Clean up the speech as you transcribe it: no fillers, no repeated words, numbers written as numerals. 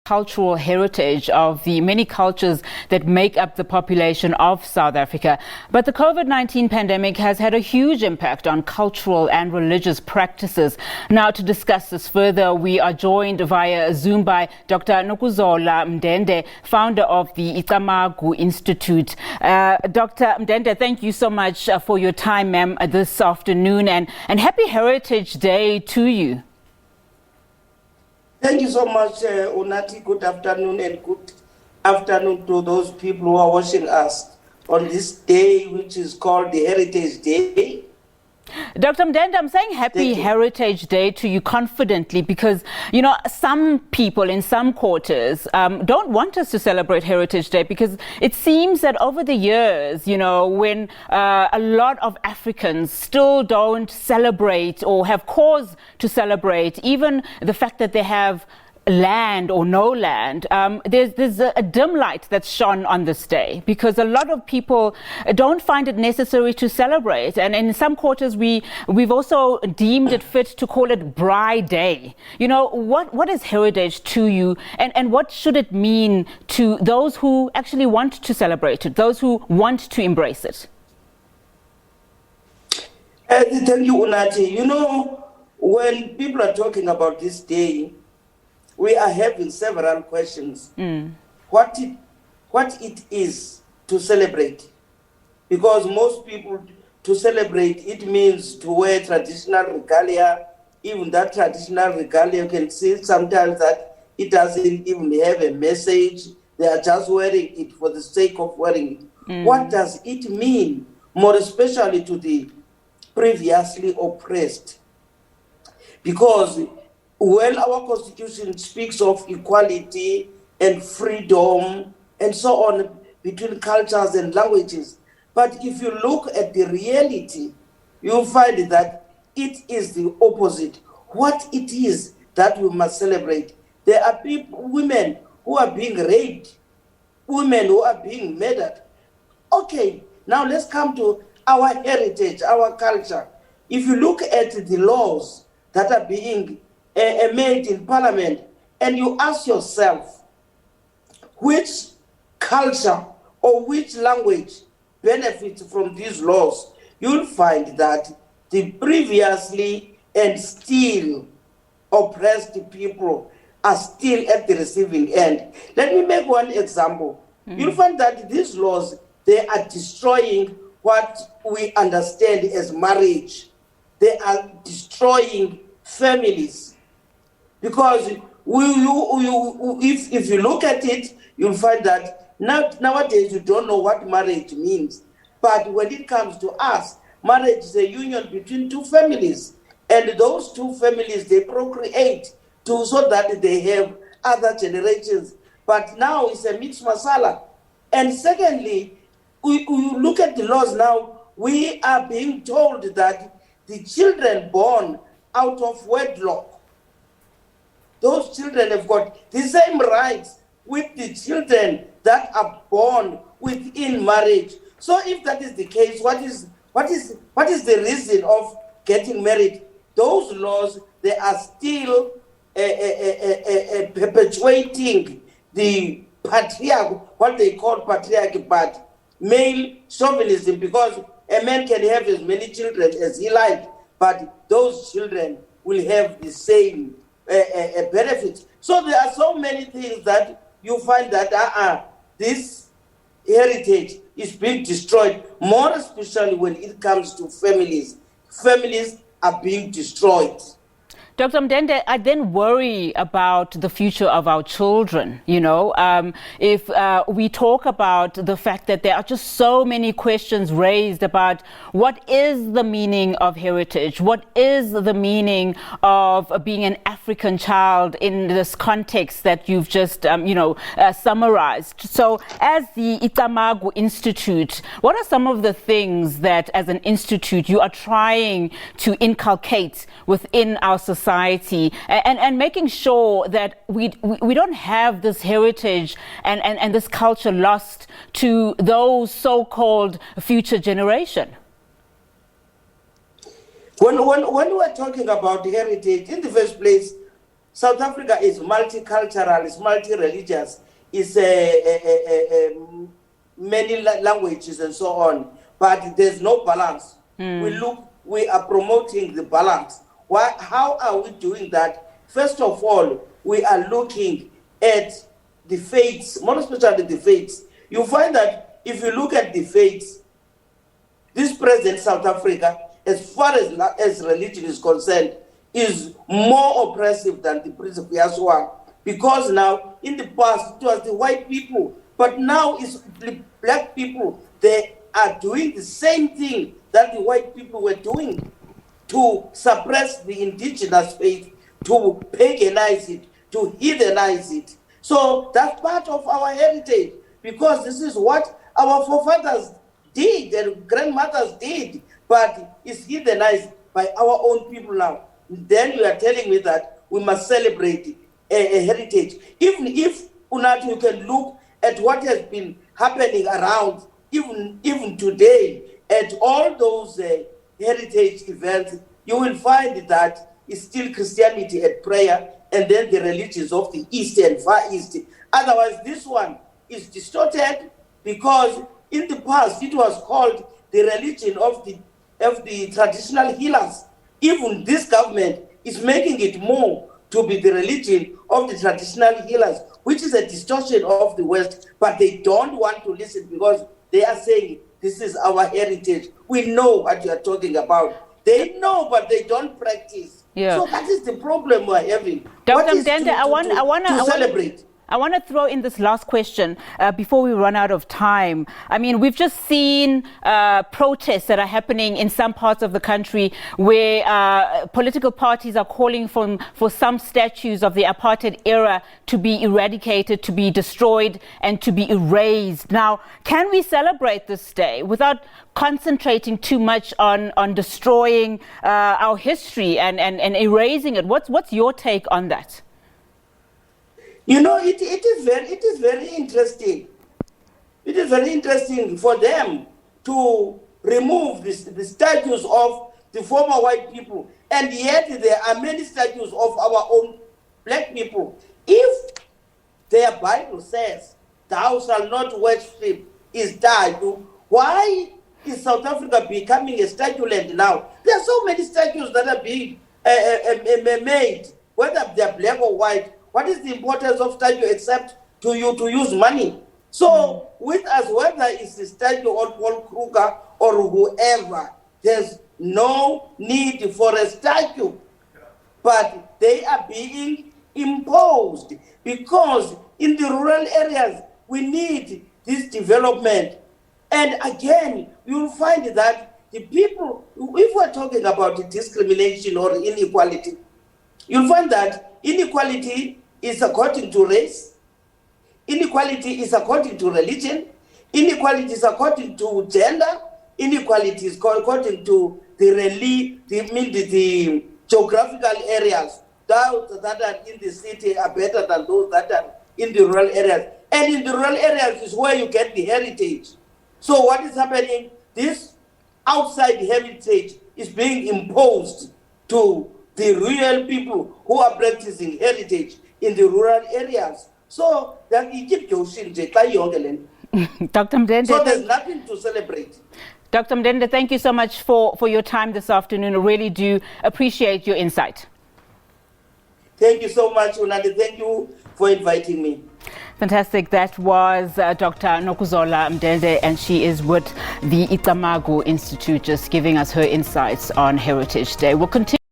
cultural heritage of the many cultures that make up the population of South Africa. But the COVID-19 pandemic has had a huge impact on cultural and religious practices. Now, to discuss this further, we are joined via Zoom by Dr Nokuzola Mndende, founder of the Icamagu Institute. Dr Mndende, thank you so much for your time, ma'am, this afternoon, and happy Heritage Day to you. Thank you so much, Unati. Good afternoon, and good afternoon to those people who are watching us on this day, which is called the Heritage Day. Dr. Mndende, I'm saying happy Heritage Day to you confidently because, you know, some people in some quarters don't want us to celebrate Heritage Day because it seems that over the years, you know, when a lot of Africans still don't celebrate or have cause to celebrate, even the fact that they have land or no land, there's a dim light that's shone on this day because a lot of people don't find it necessary to celebrate, and in some quarters we've also deemed it fit to call it Bride Day. You know, what is heritage to you, and what should it mean to those who actually want to celebrate it, those who want to embrace it? Thank you, Unati. You know, when people are talking about this day, we are having several questions. What it is to celebrate, because most people, to celebrate, it means to wear traditional regalia. Even that traditional regalia, you can see sometimes that it doesn't even have a message. They are just wearing it for the sake of wearing it. What does it mean, more especially to the previously oppressed? Because well, our Constitution speaks of equality and freedom and so on between cultures and languages. But if you look at the reality, you'll find that it is the opposite. What it is that we must celebrate. There are people, women who are being raped, women who are being murdered. Okay, now let's come to our heritage, our culture. If you look at the laws that are being made in Parliament, and you ask yourself, which culture or which language benefits from these laws, you'll find that the previously and still oppressed people are still at the receiving end. Let me make one example. You'll find that these laws, they are destroying what we understand as marriage. They are destroying families. Because if you look at it, you'll find that nowadays you don't know what marriage means. But when it comes to us, marriage is a union between two families. And those two families, they procreate so that they have other generations. But now it's a mixed masala. And secondly, we look at the laws now, we are being told that the children born out of wedlock, those children have got the same rights with the children that are born within marriage. So if that is the case, what is the reason of getting married? Those laws, they are still perpetuating the what they call patriarchy, but male chauvinism, because a man can have as many children as he likes, but those children will have the same benefits. So there are so many things that you find that this heritage is being destroyed, more especially when it comes to families. Families are being destroyed. Dr. Mndende, I then worry about the future of our children. You know, if we talk about the fact that there are just so many questions raised about what is the meaning of heritage, what is the meaning of being an African child in this context that you've just, summarized. So as the Icamagu Institute, what are some of the things that as an institute you are trying to inculcate within our society and making sure that we don't have this heritage and this culture lost to those so-called future generation? When we're talking about heritage, in the first place, South Africa is multicultural, is multi-religious, is many languages and so on, but there's no balance. We are promoting the balance. How are we doing that? First of all, we are looking at the faiths, more especially the faiths. You find that if you look at the faiths, this present South Africa, as far as religion is concerned, is more oppressive than the previous one. Because now, in the past, it was the white people, but now it's the black people. They are doing the same thing that the white people were doing to suppress the indigenous faith, to paganize it, to heathenize it. So that's part of our heritage, because this is what our forefathers did and grandmothers did, but it's heathenized by our own people now. Then you are telling me that we must celebrate a heritage. Even if, Unati, you can look at what has been happening around, even today, at all those heritage events, you will find that it's still Christianity at prayer, and then the religions of the East and Far East. Otherwise, this one is distorted, because in the past it was called the religion of the traditional healers. Even this government is making it more to be the religion of the traditional healers, which is a distortion of the West, but they don't want to listen, because they are saying this is our heritage. We know what you are talking about. They know, but they don't practice. Yeah. So that is the problem we're having. Dr. Mndende, I want to celebrate. I want to throw in this last question before we run out of time. I mean, we've just seen protests that are happening in some parts of the country where political parties are calling for some statues of the apartheid era to be eradicated, to be destroyed, and to be erased. Now, can we celebrate this day without concentrating too much on destroying our history and erasing it? What's your take on that? You know, it is very interesting. It is very interesting for them to remove the statues of the former white people, and yet there are many statues of our own black people. If their Bible says, "Thou shalt not worship is died," why is South Africa becoming a statue land now? There are so many statues that are being made, whether they are black or white. What is the importance of statue except to use money? So with us, whether it's the statue of Paul Kruger or whoever, there's no need for a statue. But they are being imposed, because in the rural areas, we need this development. And again, you'll find that the people, if we're talking about discrimination or inequality, you'll find that inequality is according to race, inequality is according to religion, inequality is according to gender, inequality is according to the geographical areas. Those that are in the city are better than those that are in the rural areas. And in the rural areas is where you get the heritage. So what is happening? This outside heritage is being imposed to the real people who are practicing heritage in the rural areas. So that Dr. Mndende, so there's nothing to celebrate. Dr. Mndende, thank you so much for your time this afternoon. I really do appreciate your insight. Thank you so much, Unandi. Thank you for inviting me. Fantastic. That was Dr. Nokuzola Mndende, and she is with the Icamagu Institute, just giving us her insights on Heritage Day. We'll continue.